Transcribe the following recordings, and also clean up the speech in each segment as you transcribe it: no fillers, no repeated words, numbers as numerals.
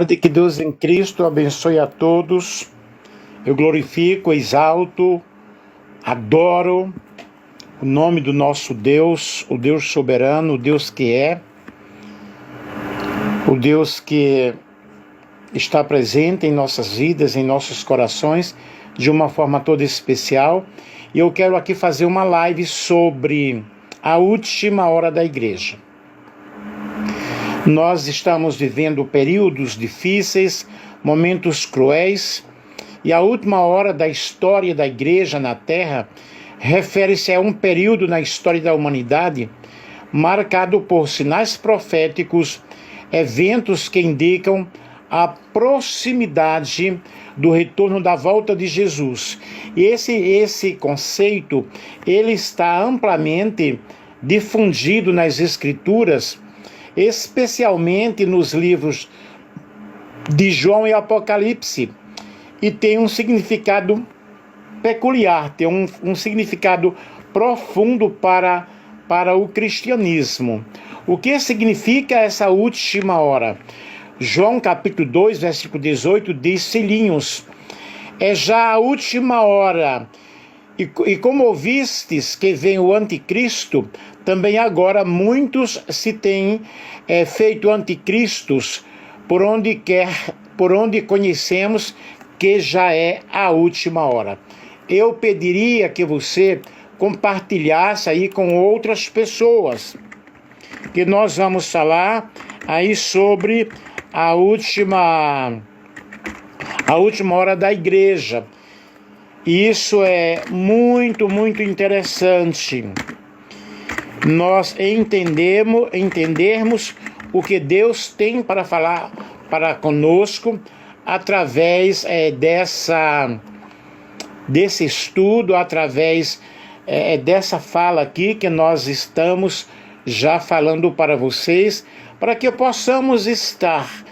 Que Deus em Cristo abençoe a todos. Eu glorifico, exalto, adoro o nome do nosso Deus, o Deus soberano, o Deus que é, o Deus que está presente em nossas vidas, em nossos corações, de uma forma toda especial. E eu quero aqui fazer uma live sobre a última hora da igreja. Nós estamos vivendo períodos difíceis, momentos cruéis, e a última hora da história da igreja na Terra refere-se a um período na história da humanidade marcado por sinais proféticos, eventos que indicam a proximidade do retorno da volta de Jesus. E esse conceito, ele está amplamente difundido nas Escrituras, especialmente nos livros de João e Apocalipse, e tem um significado peculiar, tem um significado profundo para o cristianismo. O que significa essa última hora? João capítulo 2, versículo 18 diz: Filhinhos, é já a última hora, e como ouvistes que vem o anticristo, também agora muitos se têm feito anticristos, por onde conhecemos que já é a última hora. Eu pediria que você compartilhasse aí com outras pessoas, que nós vamos falar aí sobre a última hora da igreja. E isso é muito, muito interessante. Nós entendermos o que Deus tem para falar para conosco através desse estudo, através dessa fala aqui que nós estamos já falando para vocês, para que possamos estar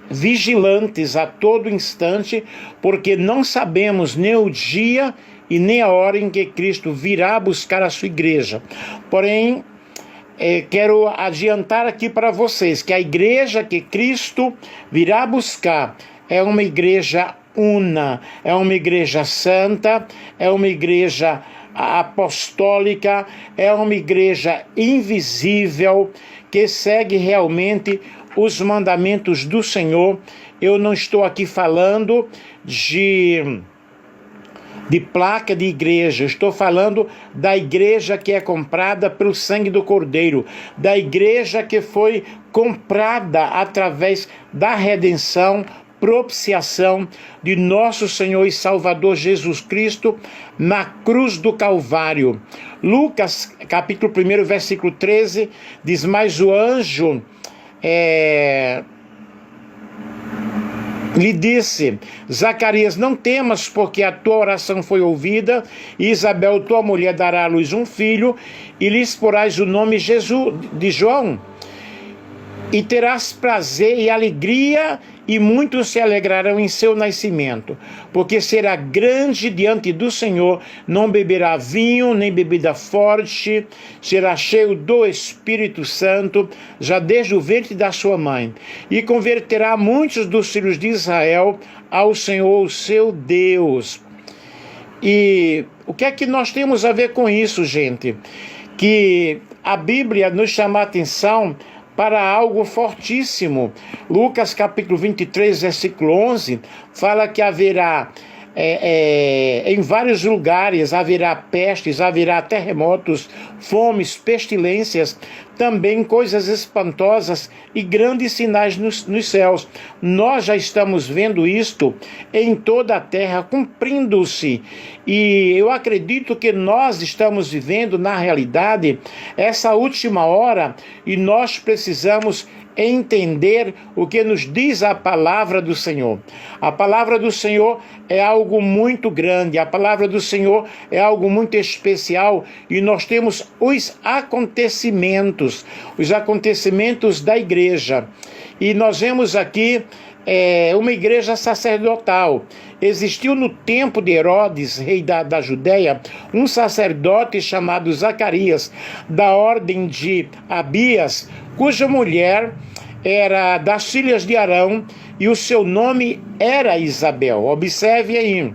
vigilantes a todo instante, porque não sabemos nem o dia e nem a hora em que Cristo virá buscar a sua igreja. Porém, quero adiantar aqui para vocês que a igreja que Cristo virá buscar é uma igreja una, é uma igreja santa, é uma igreja apostólica, é uma igreja invisível, que segue realmente os mandamentos do Senhor. Eu não estou aqui falando de placa de igreja, estou falando da igreja que é comprada pelo sangue do Cordeiro, da igreja que foi comprada através da redenção, propiciação de nosso Senhor e Salvador Jesus Cristo na cruz do Calvário. Lucas capítulo 1, versículo 13 diz: mas o anjo lhe disse: Zacarias, não temas, porque a tua oração foi ouvida, e Isabel, tua mulher, dará à luz um filho, e lhes porás o nome Jesus, de João, e terás prazer e alegria, e muitos se alegrarão em seu nascimento, porque será grande diante do Senhor, não beberá vinho, nem bebida forte, será cheio do Espírito Santo, já desde o ventre da sua mãe, e converterá muitos dos filhos de Israel ao Senhor, o seu Deus. E o que é que nós temos a ver com isso, gente? Que a Bíblia nos chama a atenção para algo fortíssimo. Lucas capítulo 23, versículo 11, fala que haverá, em vários lugares, haverá pestes, haverá terremotos, fomes, pestilências, também coisas espantosas e grandes sinais nos céus. Nós já estamos vendo isto em toda a terra cumprindo-se, e eu acredito que nós estamos vivendo na realidade essa última hora, e nós precisamos entender o que nos diz a palavra do Senhor. A palavra do Senhor é algo muito grande, a palavra do Senhor é algo muito especial, e nós temos os acontecimentos da igreja. E nós vemos aqui uma igreja sacerdotal. Existiu no tempo de Herodes, rei da Judéia, um sacerdote chamado Zacarias, da ordem de Abias, cuja mulher era das filhas de Arão e o seu nome era Isabel. Observe aí.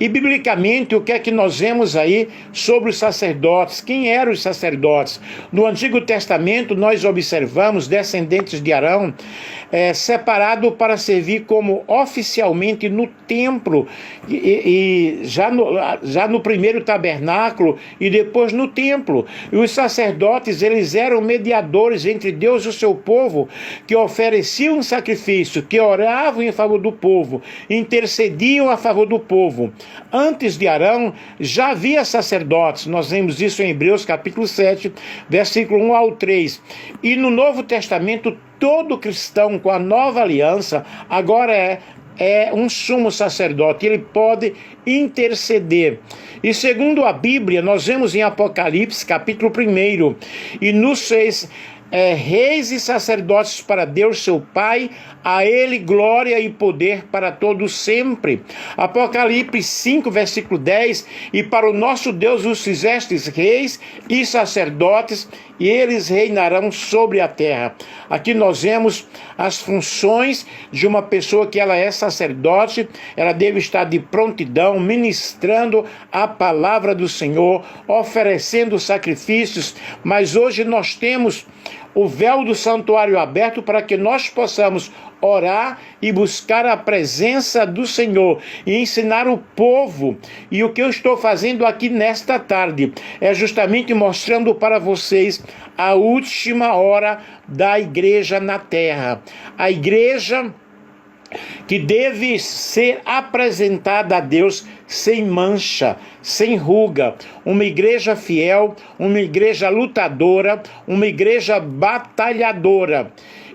E biblicamente, o que é que nós vemos aí sobre os sacerdotes? Quem eram os sacerdotes? No Antigo Testamento, nós observamos descendentes de Arão separado para servir como oficialmente no templo, e já no primeiro tabernáculo e depois no templo. E os sacerdotes, eles eram mediadores entre Deus e o seu povo, que ofereciam um sacrifício, que oravam em favor do povo, intercediam a favor do povo. Antes de Arão, já havia sacerdotes. Nós vemos isso em Hebreus capítulo 7, versículo 1 ao 3. E no Novo Testamento, todo cristão com a nova aliança agora é um sumo sacerdote. Ele pode interceder. E segundo a Bíblia, nós vemos em Apocalipse capítulo 1, e nos fez reis e sacerdotes para Deus seu Pai, a ele glória e poder para todos sempre. Apocalipse 5, versículo 10, e para o nosso Deus os fizestes reis e sacerdotes, e eles reinarão sobre a terra. Aqui nós vemos as funções de uma pessoa que ela é sacerdote. Ela deve estar de prontidão, ministrando a palavra do Senhor, oferecendo sacrifícios, mas hoje nós temos o véu do santuário aberto para que nós possamos orar e buscar a presença do Senhor e ensinar o povo. E o que eu estou fazendo aqui nesta tarde é justamente mostrando para vocês a última hora da igreja na terra. A igreja que deve ser apresentada a Deus sem mancha, sem ruga, uma igreja fiel, uma igreja lutadora, uma igreja batalhadora.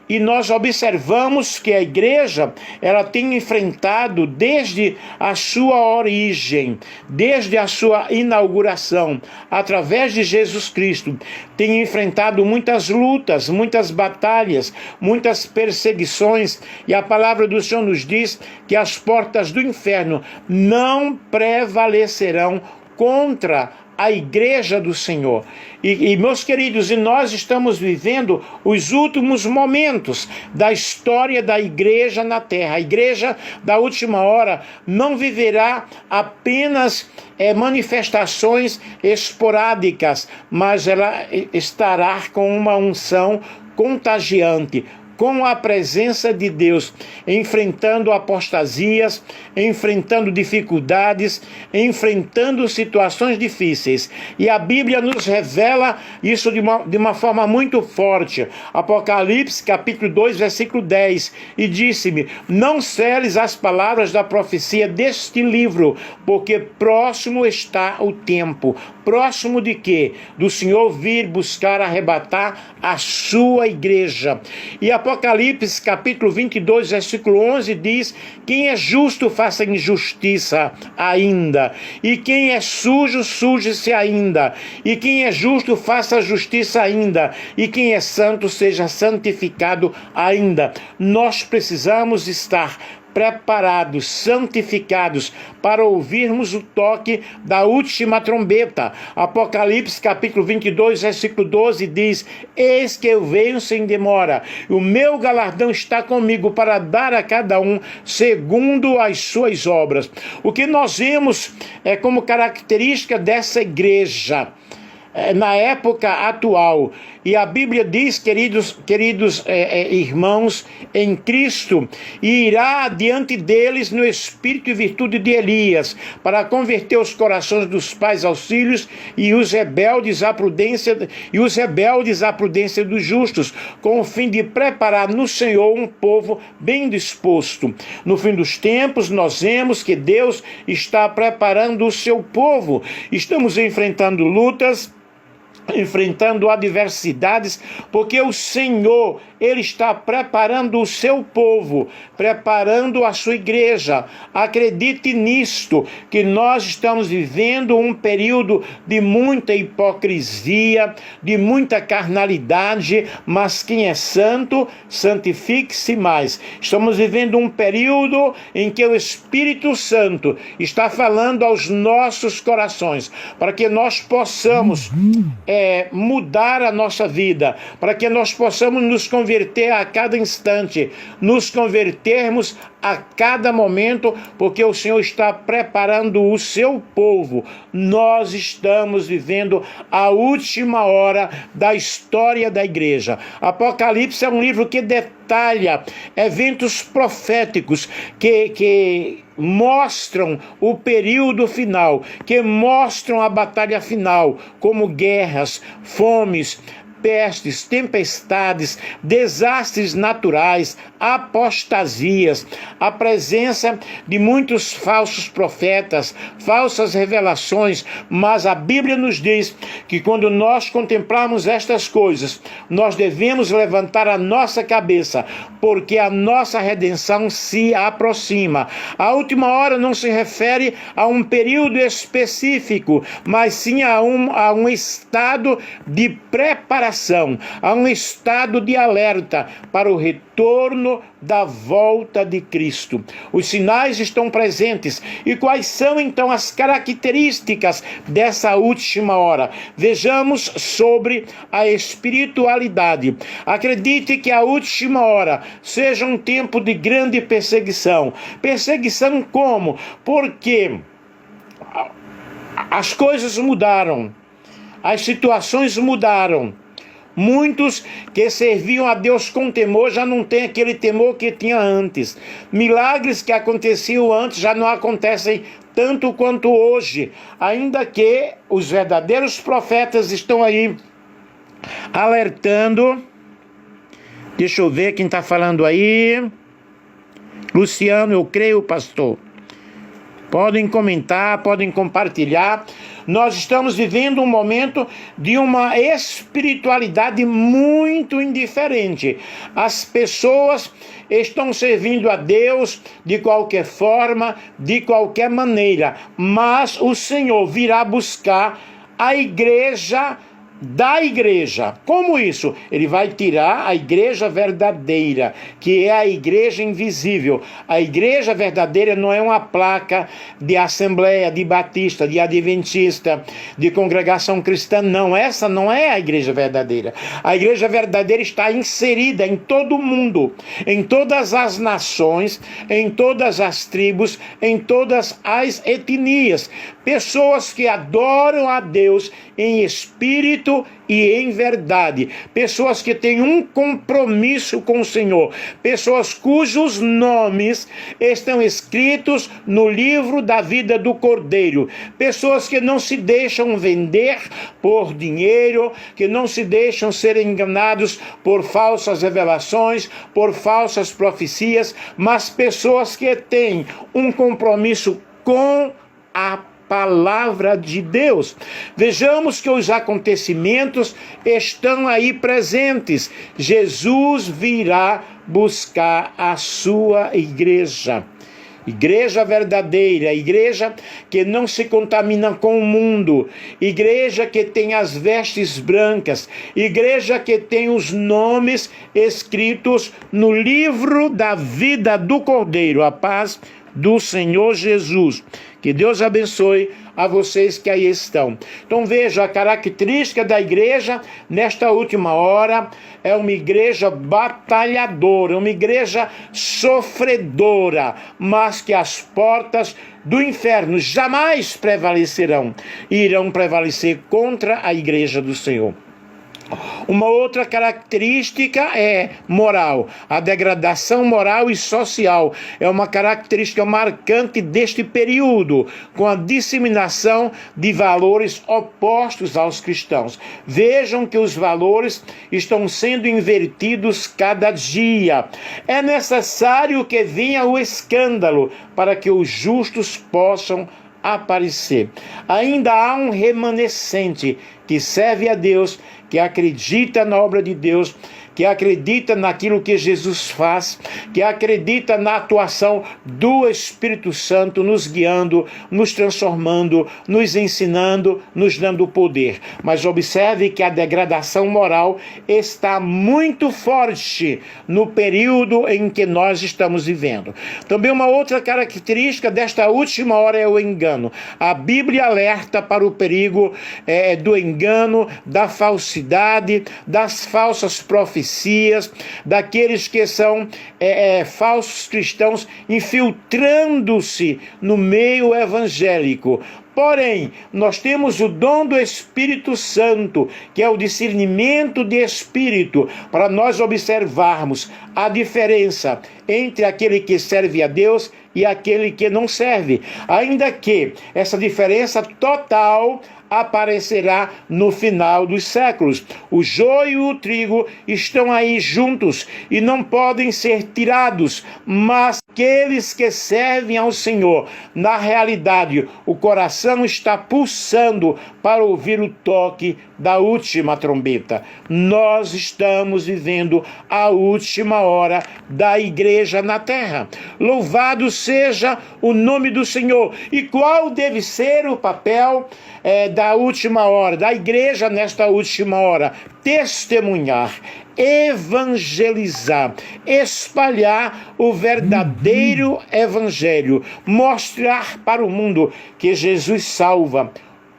E nós observamos que a igreja, ela tem enfrentado desde a sua origem, desde a sua inauguração, através de Jesus Cristo, tem enfrentado muitas lutas, muitas batalhas, muitas perseguições, e a palavra do Senhor nos diz que as portas do inferno não prevalecerão contra a igreja do Senhor. E meus queridos, e nós estamos vivendo os últimos momentos da história da igreja na terra. A igreja da última hora não viverá apenas manifestações esporádicas, mas ela estará com uma unção contagiante, com a presença de Deus, enfrentando apostasias, enfrentando dificuldades, enfrentando situações difíceis. E a Bíblia nos revela isso de uma forma muito forte. Apocalipse, capítulo 2, versículo 10. E disse-me: não seles as palavras da profecia deste livro, porque próximo está o tempo. Próximo de quê? Do Senhor vir buscar arrebatar a sua igreja. E Apocalipse capítulo 22, versículo 11 diz: quem é justo faça injustiça ainda, e quem é sujo, suje-se ainda, e quem é justo faça justiça ainda, e quem é santo seja santificado ainda. Nós precisamos estar preparados, santificados, para ouvirmos o toque da última trombeta. Apocalipse capítulo 22, versículo 12 diz: eis que eu venho sem demora, o meu galardão está comigo para dar a cada um segundo as suas obras. O que nós vemos como característica dessa igreja na época atual, e a Bíblia diz, queridos irmãos em Cristo, e irá diante deles no espírito e virtude de Elias, para converter os corações dos pais aos filhos, e os rebeldes à prudência dos justos, com o fim de preparar no Senhor um povo bem disposto. No fim dos tempos, nós vemos que Deus está preparando o seu povo. Estamos enfrentando lutas, enfrentando adversidades, porque o Senhor, Ele está preparando o seu povo, preparando a sua igreja. Acredite nisto, que nós estamos vivendo um período de muita hipocrisia, de muita carnalidade, mas quem é santo, santifique-se mais. Estamos vivendo um período em que o Espírito Santo está falando aos nossos corações, para que nós possamos mudar a nossa vida, para que nós possamos nos converter a cada instante, nos convertermos a cada momento, porque o Senhor está preparando o seu povo. Nós estamos vivendo a última hora da história da igreja. Apocalipse é um livro que detalha eventos proféticos que mostram o período final, que mostram a batalha final, como guerras, fomes, pestes, tempestades, desastres naturais, apostasias, a presença de muitos falsos profetas, falsas revelações, mas a Bíblia nos diz que quando nós contemplamos estas coisas, nós devemos levantar a nossa cabeça, porque a nossa redenção se aproxima. A última hora não se refere a um período específico, mas sim a um estado de preparação, a um estado de alerta para o retorno da volta de Cristo. Os sinais estão presentes. E quais são então as características dessa última hora? Vejamos sobre a espiritualidade. Acredite que a última hora seja um tempo de grande perseguição. Perseguição como? Porque as coisas mudaram, as situações mudaram. Muitos que serviam a Deus com temor já não têm aquele temor que tinha antes. Milagres que aconteciam antes já não acontecem tanto quanto hoje. Ainda que os verdadeiros profetas estão aí alertando. Deixa eu ver quem está falando aí. Luciano, eu creio, pastor. Podem comentar, podem compartilhar. Nós estamos vivendo um momento de uma espiritualidade muito indiferente. As pessoas estão servindo a Deus de qualquer forma, de qualquer maneira, mas o Senhor virá buscar a igreja da igreja. Como isso? Ele vai tirar a igreja verdadeira, que é a igreja invisível. A igreja verdadeira não é uma placa de assembleia, de batista, de adventista, de congregação cristã, não. Essa não é a igreja verdadeira. A igreja verdadeira está inserida em todo o mundo, em todas as nações, em todas as tribos, em todas as etnias. Pessoas que adoram a Deus em espírito e em verdade. Pessoas que têm um compromisso com o Senhor. Pessoas cujos nomes estão escritos no livro da vida do Cordeiro. Pessoas que não se deixam vender por dinheiro, que não se deixam ser enganados por falsas revelações, por falsas profecias, mas pessoas que têm um compromisso com a palavra de Deus. Vejamos que os acontecimentos estão aí presentes. Jesus virá buscar a sua igreja. Igreja verdadeira, igreja que não se contamina com o mundo, igreja que tem as vestes brancas, igreja que tem os nomes escritos no livro da vida do Cordeiro. A paz do Senhor Jesus. Que Deus abençoe a vocês que aí estão. Então veja, a característica da igreja nesta última hora é uma igreja batalhadora, uma igreja sofredora, mas que as portas do inferno jamais prevalecerão, irão prevalecer contra a igreja do Senhor. Uma outra característica é moral. A degradação moral e social é uma característica marcante deste período, com a disseminação de valores opostos aos cristãos. Vejam que os valores estão sendo invertidos cada dia. É necessário que venha o escândalo para que os justos possam aparecer. Ainda há um remanescente que serve a Deus, que acredita na obra de Deus, que acredita naquilo que Jesus faz, que acredita na atuação do Espírito Santo nos guiando, nos transformando, nos ensinando, nos dando poder. Mas observe que a degradação moral está muito forte no período em que nós estamos vivendo. Também uma outra característica desta última hora é o engano. A Bíblia alerta para o perigo do engano, da falsidade, das falsas profecias, daqueles que são falsos cristãos infiltrando-se no meio evangélico. Porém, nós temos o dom do Espírito Santo, que é o discernimento de espírito, para nós observarmos a diferença entre aquele que serve a Deus e aquele que não serve. Ainda que essa diferença total aparecerá no final dos séculos. O joio e o trigo estão aí juntos e não podem ser tirados, mas aqueles que servem ao Senhor, na realidade, o coração está pulsando para ouvir o toque da última trombeta. Nós estamos vivendo a última hora da igreja na terra. Louvado seja o nome do Senhor. E qual deve ser o papel da última hora, da igreja nesta última hora? Testemunhar, evangelizar, espalhar o verdadeiro evangelho, mostrar para o mundo que Jesus salva,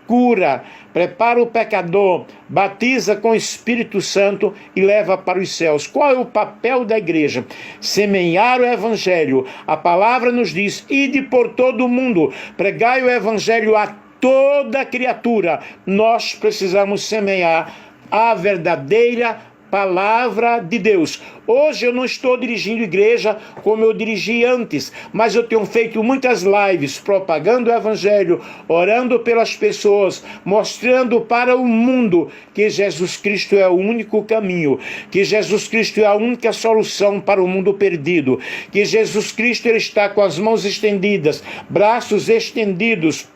cura, prepara o pecador, batiza com o Espírito Santo e leva para os céus. Qual é o papel da igreja? Semear o evangelho. A palavra nos diz: ide por todo o mundo, pregai o evangelho a toda criatura. Nós precisamos semear a verdadeira palavra de Deus. Hoje eu não estou dirigindo igreja como eu dirigi antes, mas eu tenho feito muitas lives propagando o evangelho, orando pelas pessoas, mostrando para o mundo que Jesus Cristo é o único caminho, que Jesus Cristo é a única solução para o mundo perdido, que Jesus Cristo ele está com as mãos estendidas, braços estendidos,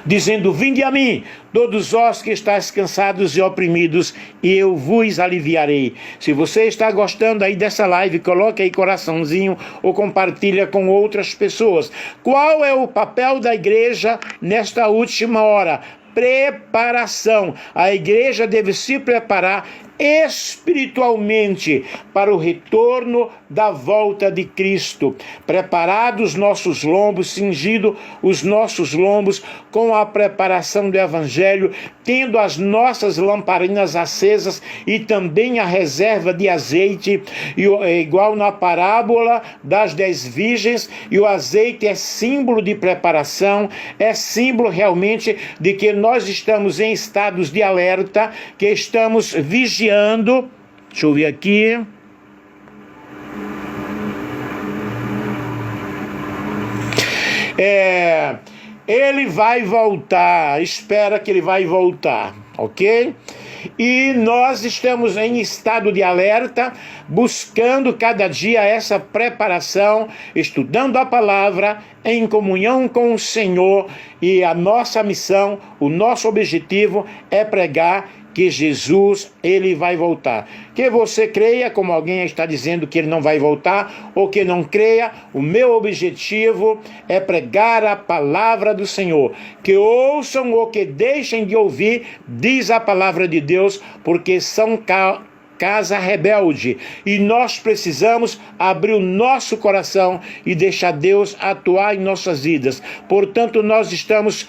dizendo: vinde a mim, todos vós que estáis cansados e oprimidos, e eu vos aliviarei. Se você está gostando aí dessa live, coloque aí coraçãozinho ou compartilha com outras pessoas. Qual é o papel da igreja nesta última hora? Preparação. A igreja deve se preparar espiritualmente para o retorno da volta de Cristo. Preparados os nossos lombos, cingido os nossos lombos com a preparação do evangelho, tendo as nossas lamparinas acesas e também a reserva de azeite, igual na parábola das 10 virgens, e o azeite é símbolo de preparação, é símbolo realmente de que nós estamos em estados de alerta, que estamos vigiando. Deixa eu ver aqui. Ele vai voltar, espera que ele vai voltar, ok? E nós estamos em estado de alerta, buscando cada dia essa preparação, estudando a palavra, em comunhão com o Senhor, e a nossa missão, o nosso objetivo é pregar que Jesus, ele vai voltar. Que você creia, como alguém está dizendo que ele não vai voltar, ou que não creia, o meu objetivo é pregar a palavra do Senhor. Que ouçam ou que deixem de ouvir, diz a palavra de Deus, porque são casa rebelde, e nós precisamos abrir o nosso coração e deixar Deus atuar em nossas vidas. Portanto, nós estamos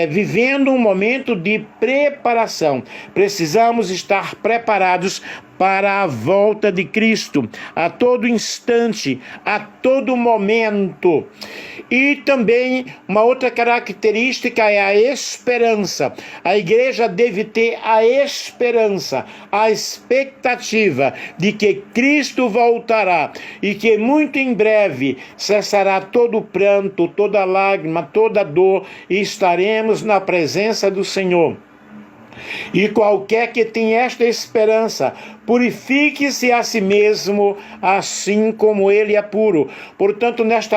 vivendo um momento de preparação. Precisamos estar preparados para a volta de Cristo, a todo instante, a todo momento. E também uma outra característica é a esperança. A igreja deve ter a esperança, a expectativa de que Cristo voltará e que muito em breve cessará todo o pranto, toda lágrima, toda dor, e estaremos na presença do Senhor. E qualquer que tenha esta esperança, purifique-se a si mesmo, assim como ele é puro. Portanto, neste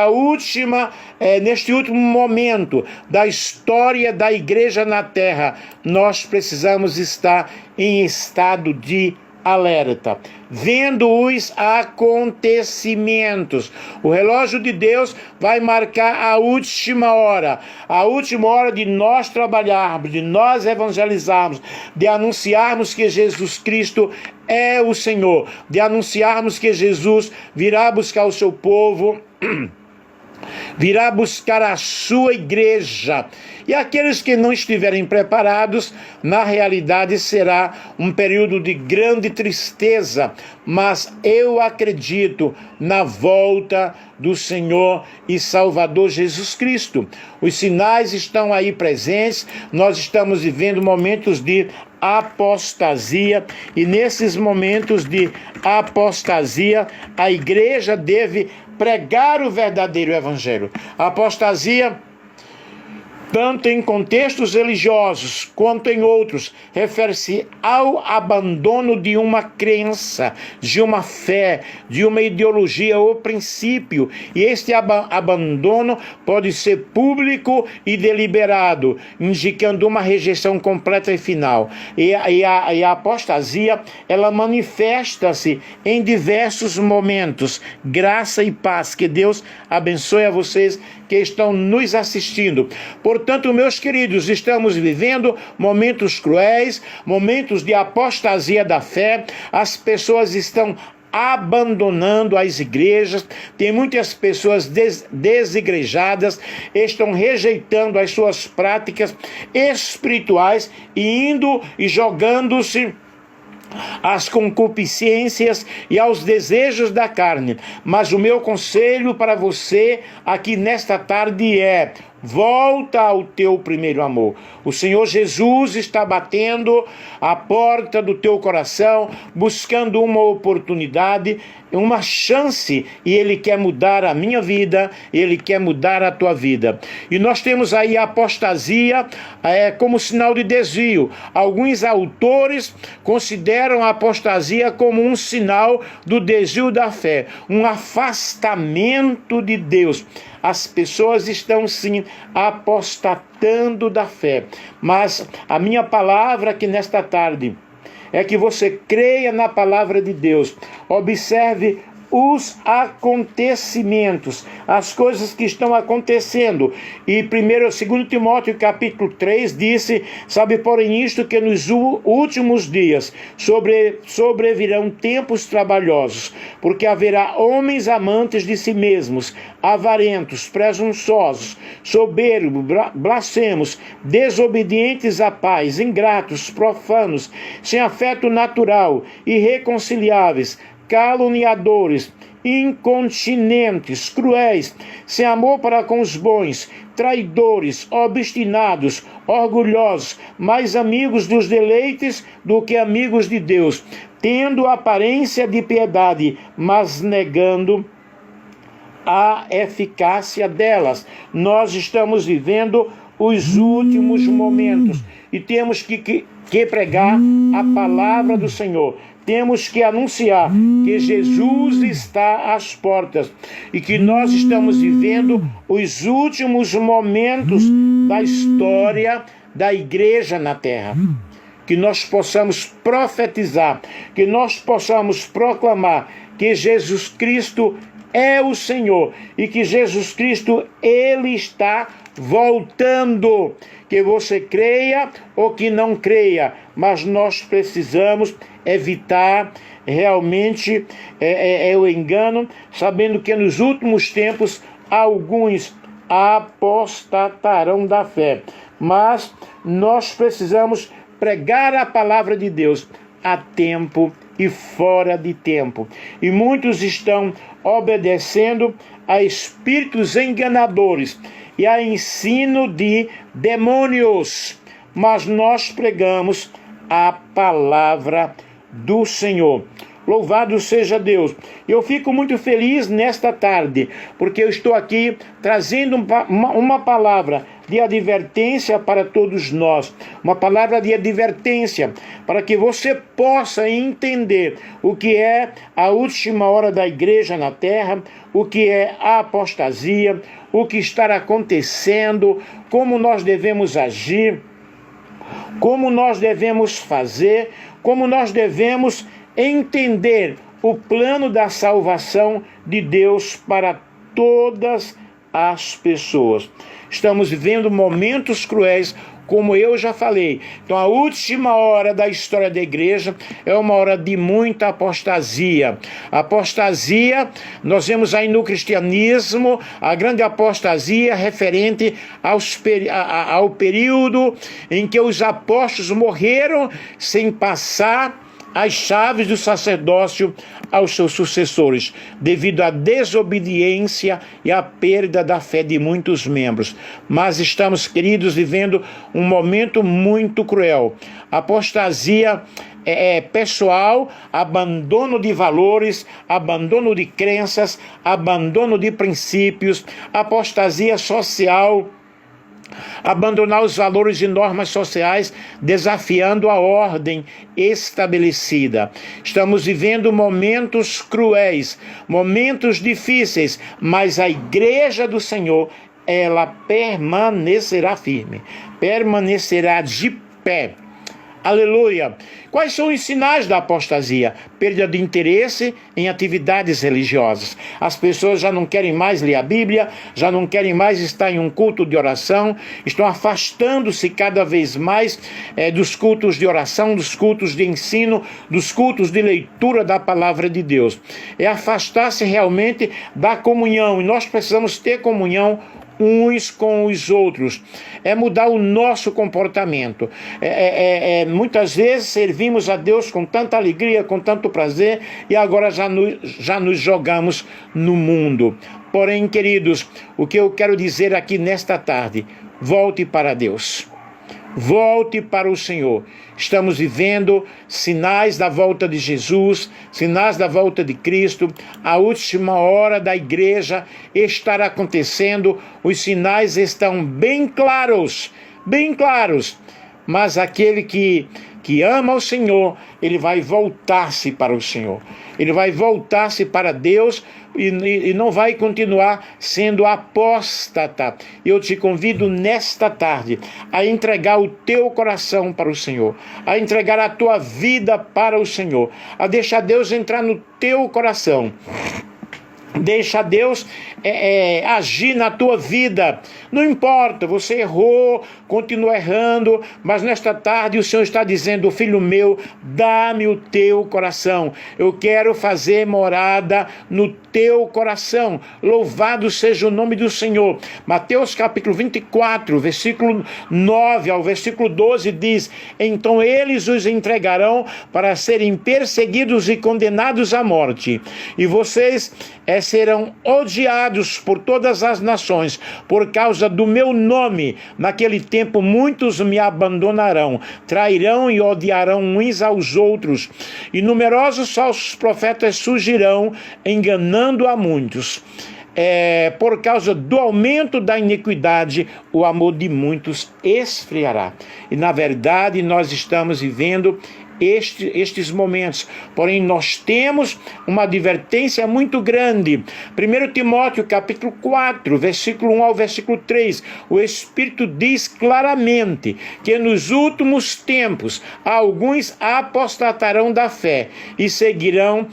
último momento da história da igreja na terra, nós precisamos estar em estado de alerta, vendo os acontecimentos. O relógio de Deus vai marcar a última hora de nós trabalharmos, de nós evangelizarmos, de anunciarmos que Jesus Cristo é o Senhor, de anunciarmos que Jesus virá buscar o seu povo, virá buscar a sua igreja. E aqueles que não estiverem preparados, na realidade será um período de grande tristeza, mas eu acredito na volta do Senhor e Salvador Jesus Cristo. Os sinais estão aí presentes, nós estamos vivendo momentos de apostasia, e nesses momentos de apostasia, a igreja deve pregar o verdadeiro evangelho. A apostasia, tanto em contextos religiosos quanto em outros, refere-se ao abandono de uma crença, de uma fé, de uma ideologia ou princípio. E este abandono pode ser público e deliberado, indicando uma rejeição completa e final. E a apostasia, ela manifesta-se em diversos momentos. Graça e paz. Que Deus abençoe a vocês que estão nos assistindo. Portanto, meus queridos, estamos vivendo momentos cruéis, momentos de apostasia da fé. As pessoas estão abandonando as igrejas, tem muitas pessoas desigrejadas, estão rejeitando as suas práticas espirituais e indo e jogando-se às concupiscências e aos desejos da carne. Mas o meu conselho para você aqui nesta tarde é: volta ao teu primeiro amor. O Senhor Jesus está batendo a porta do teu coração, buscando uma oportunidade, uma chance, e Ele quer mudar a minha vida, Ele quer mudar a tua vida. E nós temos aí a apostasia como sinal de desvio. Alguns autores consideram a apostasia como um sinal do desvio da fé, um afastamento de Deus. As pessoas estão sim apostatando da fé, mas a minha palavra aqui nesta tarde é que você creia na palavra de Deus, observe os acontecimentos, as coisas que estão acontecendo. E 2 Timóteo capítulo 3 disse: sabe, porém, isto, que nos últimos dias sobrevirão tempos trabalhosos, porque haverá homens amantes de si mesmos, avarentos, presunçosos, soberbos, blasfemos, desobedientes a pais, ingratos, profanos, sem afeto natural, irreconciliáveis, caluniadores, incontinentes, cruéis, sem amor para com os bons, traidores, obstinados, orgulhosos, mais amigos dos deleites do que amigos de Deus, tendo aparência de piedade, mas negando a eficácia delas. Nós estamos vivendo os últimos momentos e temos que pregar a palavra do Senhor. Temos que anunciar que Jesus está às portas e que nós estamos vivendo os últimos momentos da história da igreja na terra. Que nós possamos profetizar, que nós possamos proclamar que Jesus Cristo é o Senhor e que Jesus Cristo, Ele está voltando. Que você creia ou que não creia, mas nós precisamos evitar realmente o engano, sabendo que nos últimos tempos alguns apostatarão da fé. Mas nós precisamos pregar a palavra de Deus a tempo e fora de tempo. E muitos estão obedecendo a espíritos enganadores e a ensino de demônios, mas nós pregamos a palavra do Senhor. Louvado seja Deus. Eu fico muito feliz nesta tarde, porque eu estou aqui trazendo uma palavra de advertência para todos nós, uma palavra de advertência para que você possa entender o que é a última hora da igreja na terra, o que é a apostasia, o que está acontecendo, como nós devemos agir, como nós devemos fazer, como nós devemos entender o plano da salvação de Deus para todas as pessoas. Estamos vivendo momentos cruéis, como eu já falei. Então, a última hora da história da igreja é uma hora de muita apostasia. Apostasia, nós vemos aí no cristianismo, a grande apostasia referente ao período em que os apóstolos morreram sem passar as chaves do sacerdócio aos seus sucessores, devido à desobediência e à perda da fé de muitos membros. Mas estamos, queridos, vivendo um momento muito cruel. Apostasia pessoal, abandono de valores, abandono de crenças, abandono de princípios, apostasia social, abandonar os valores e normas sociais, desafiando a ordem estabelecida. Estamos vivendo momentos cruéis, momentos difíceis, mas a igreja do Senhor, ela permanecerá firme, permanecerá de pé. Aleluia! Quais são os sinais da apostasia? Perda de interesse em atividades religiosas. As pessoas já não querem mais ler a Bíblia, já não querem mais estar em um culto de oração, estão afastando-se cada vez mais dos cultos de oração, dos cultos de ensino, dos cultos de leitura da palavra de Deus. É afastar-se realmente da comunhão, e nós precisamos ter comunhão uns com os outros, é mudar o nosso comportamento. Muitas vezes servimos a Deus com tanta alegria, com tanto prazer, e agora já nos jogamos no mundo. Porém, queridos, o que eu quero dizer aqui nesta tarde: volte para Deus. Volte para o Senhor. Estamos vivendo sinais da volta de Jesus, sinais da volta de Cristo. A última hora da igreja estará acontecendo. Os sinais estão bem claros, bem claros. Mas aquele que ama o Senhor, ele vai voltar-se para o Senhor. Ele vai voltar-se para Deus e não vai continuar sendo apóstata. Eu te convido nesta tarde a entregar o teu coração para o Senhor, a entregar a tua vida para o Senhor, a deixar Deus entrar no teu coração. Deixa Deus agir na tua vida. Não importa, você errou, continua errando, mas nesta tarde o Senhor está dizendo: filho meu, dá-me o teu coração. Eu quero fazer morada no teu coração. Louvado seja o nome do Senhor. Mateus capítulo 24, versículo 9 ao versículo 12 diz: então eles os entregarão para serem perseguidos e condenados à morte. E vocês serão odiados por todas as nações por causa do meu nome. Naquele tempo muitos me abandonarão, trairão e odiarão uns aos outros, e numerosos falsos profetas surgirão, enganando a muitos. Por causa do aumento da iniquidade, o amor de muitos esfriará. E na verdade nós estamos vivendo estes momentos, porém nós temos uma advertência muito grande. 1 Timóteo capítulo 4, versículo 1 ao versículo 3, o Espírito diz claramente que nos últimos tempos alguns apostatarão da fé e seguirão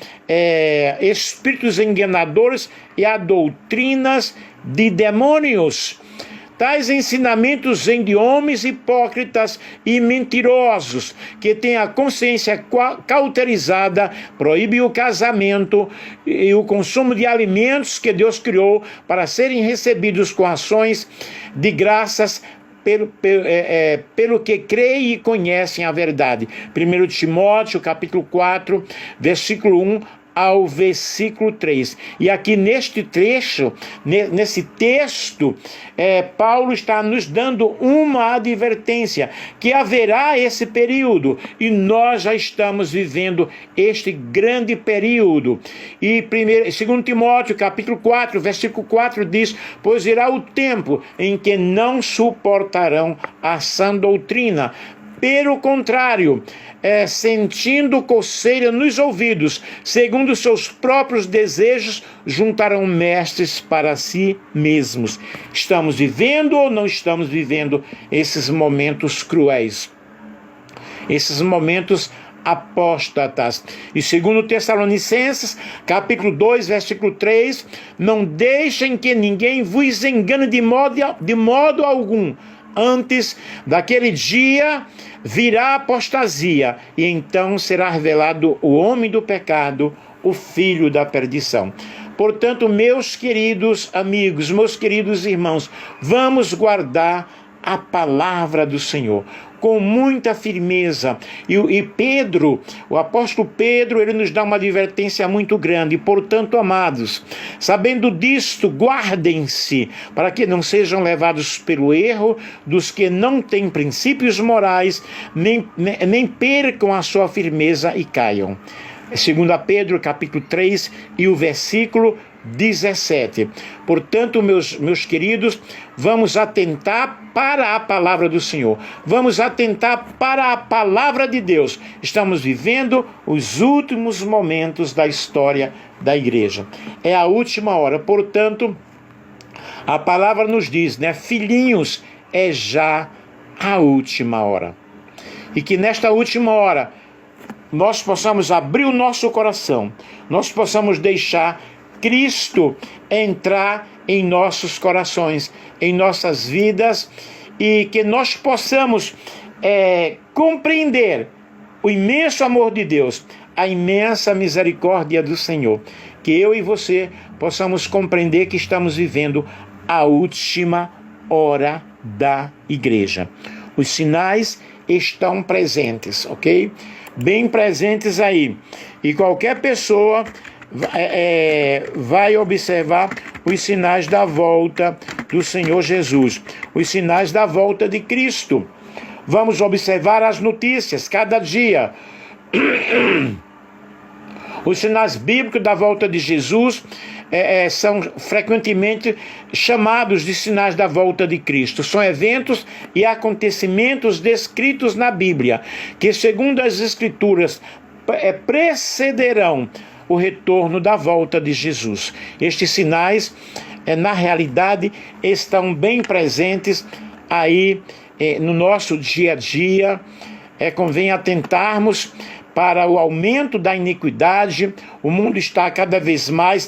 espíritos enganadores e a doutrinas de demônios. Tais ensinamentos vêm de homens hipócritas e mentirosos, que têm a consciência cauterizada, proíbem o casamento e o consumo de alimentos que Deus criou para serem recebidos com ações de graças pelo que creem e conhecem a verdade. 1 Timóteo capítulo 4, versículo 1 ao versículo 3. E aqui neste trecho, nesse texto, Paulo está nos dando uma advertência, que haverá esse período, e nós já estamos vivendo este grande período. E 2 Timóteo capítulo 4, versículo 4 diz: pois irá o tempo em que não suportarão a sã doutrina. Pelo contrário, sentindo coceira nos ouvidos, segundo seus próprios desejos, juntarão mestres para si mesmos. Estamos vivendo ou não estamos vivendo esses momentos cruéis? Esses momentos apóstatas. E segundo Tessalonicenses, capítulo 2, versículo 3, não deixem que ninguém vos engane de modo algum. Antes daquele dia virá a apostasia, e então será revelado o homem do pecado, o filho da perdição. Portanto, meus queridos amigos, meus queridos irmãos, vamos guardar a palavra do Senhor com muita firmeza. E Pedro, o apóstolo Pedro, ele nos dá uma advertência muito grande. Portanto, amados, sabendo disto, guardem-se, para que não sejam levados pelo erro dos que não têm princípios morais, nem percam a sua firmeza e caiam. 2 Pedro, capítulo 3, e o versículo 17. Portanto, meus queridos, vamos atentar para a palavra do Senhor. Vamos atentar para a palavra de Deus. Estamos vivendo os últimos momentos da história da igreja. É a última hora. Portanto, a palavra nos diz, filhinhos, é já a última hora. E que nesta última hora nós possamos abrir o nosso coração, nós possamos deixar Cristo entrar em nossos corações, em nossas vidas, e que nós possamos compreender o imenso amor de Deus, a imensa misericórdia do Senhor. Que eu e você possamos compreender que estamos vivendo a última hora da igreja. Os sinais estão presentes, ok? Bem presentes aí. E qualquer pessoa vai observar os sinais da volta do Senhor Jesus, os sinais da volta de Cristo. Vamos observar as notícias cada dia. Os sinais bíblicos da volta de Jesus são frequentemente chamados de sinais da volta de Cristo. São eventos e acontecimentos descritos na Bíblia, que, segundo as Escrituras, precederão o retorno da volta de Jesus. Estes sinais, na realidade, estão bem presentes aí no nosso dia a dia. Convém atentarmos para o aumento da iniquidade. O mundo está cada vez mais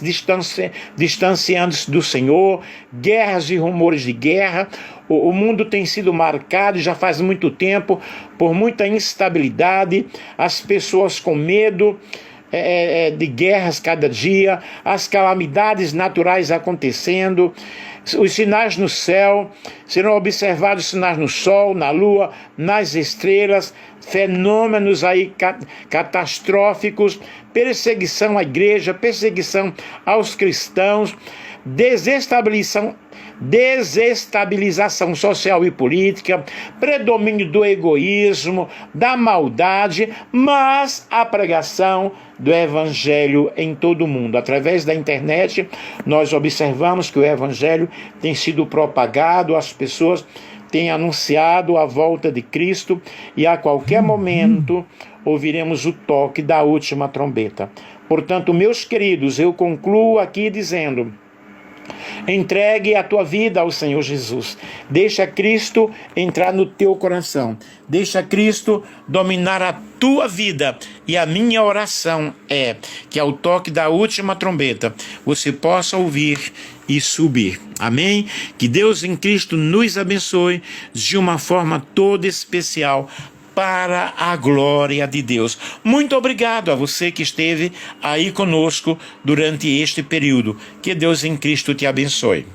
distanciando-se do Senhor, guerras e rumores de guerra. O mundo tem sido marcado já faz muito tempo por muita instabilidade, as pessoas com medo de guerras cada dia, as calamidades naturais acontecendo. Os sinais no céu, serão observados sinais no sol, na lua, nas estrelas, fenômenos aí catastróficos, perseguição à igreja, perseguição aos cristãos, desestabilização social e política, predomínio do egoísmo, da maldade, mas a pregação do Evangelho em todo o mundo. Através da internet, nós observamos que o Evangelho tem sido propagado, as pessoas têm anunciado a volta de Cristo, e a qualquer momento ouviremos o toque da última trombeta. Portanto, meus queridos, eu concluo aqui dizendo: entregue a tua vida ao Senhor Jesus. Deixa Cristo entrar no teu coração. Deixa Cristo dominar a tua vida. E a minha oração é que ao toque da última trombeta você possa ouvir e subir. Amém? Que Deus em Cristo nos abençoe de uma forma toda especial, para a glória de Deus. Muito obrigado a você que esteve aí conosco durante este período. Que Deus em Cristo te abençoe.